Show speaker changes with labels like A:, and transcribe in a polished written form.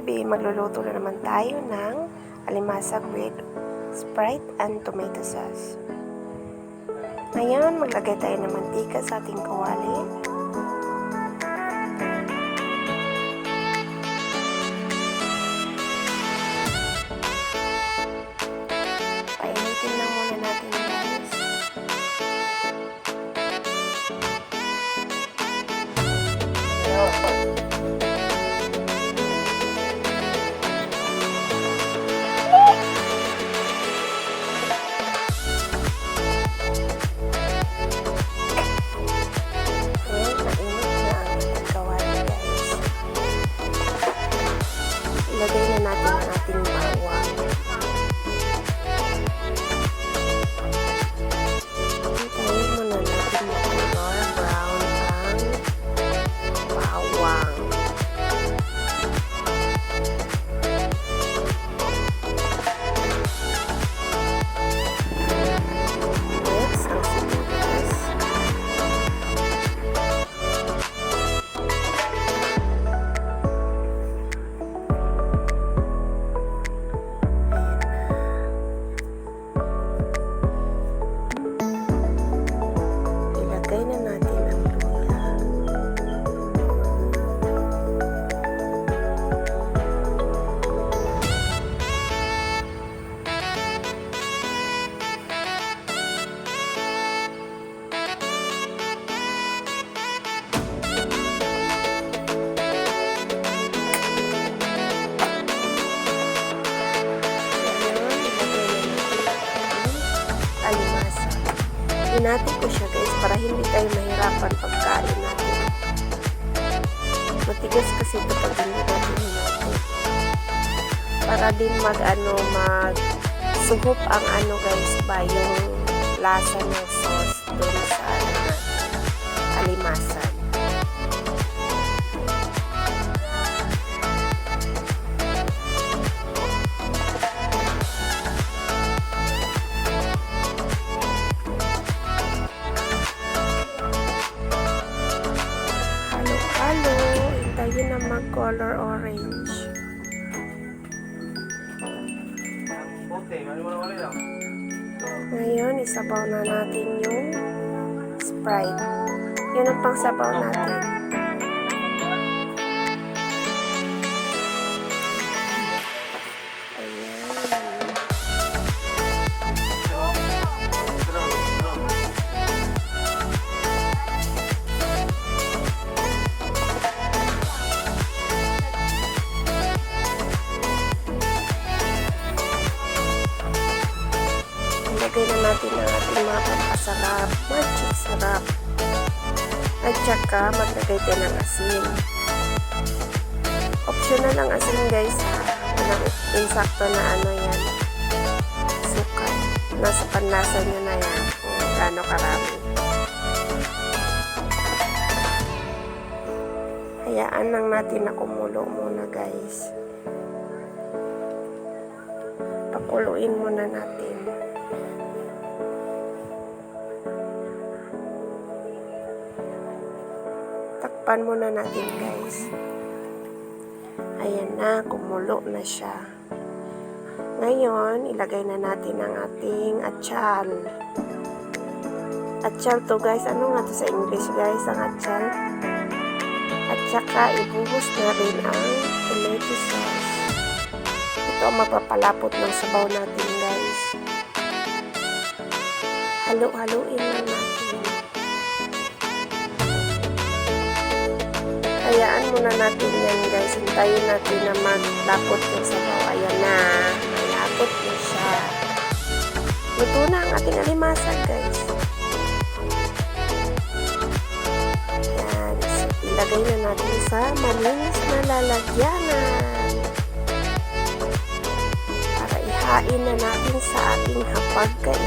A: gabi, magluluto na naman tayo ng alimasag with Sprite and tomato sauce. Ngayon, maglagay tayo ng mantika sa ating kawali. Painitin lang muna natin, guys. Ilagay na natin ang ating bawang. Hintayin muna natin mag-color brown ang bawang. Next, ang sibuyas. Ilagay na natin ang luya. Alimasag. Hinati ko siya, guys, para hindi tayo mahirapan pagkain natin. Matigas kasi ito pag hindi natin hinati. Para din mag-suhop ang guys ba, yung lasa ng sauce dun sa alimasag. Hintayin na mag-color orange. Ngayon, isabaw na natin yung Sprite. Yun ang pangsabaw natin. Ilagay na natin ang ating mga pampasarap, magic sarap. At saka maglagay tayo ng asin. Optional ang asin, guys, ha. Walang insakto na yan. Suka. Nasa panlasa nyo na yan kung gaano karami. Hayaan lang natin na kumulo muna, guys. Pakuluin muna natin. Takpan muna natin, guys. Ayan na, kumulo na siya. Ngayon, ilagay na natin ang ating atsal. Atsal to, guys. Ano nga to sa English, guys, ang atsal? At saka, ibuhos na rin ang tomato sauce. Ito ang mapapalapot ng sabaw natin, guys. Halo-haloin lang natin. Hayaan muna natin yan, guys. Hintayin natin na maglapot yung sabaw. Ayan na. Malapot na siya. Luto na ang ating alimasag, guys. Ayan. Ilagay na natin sa malinis na lalagyanan. Para ihain na natin sa ating hapagkainan.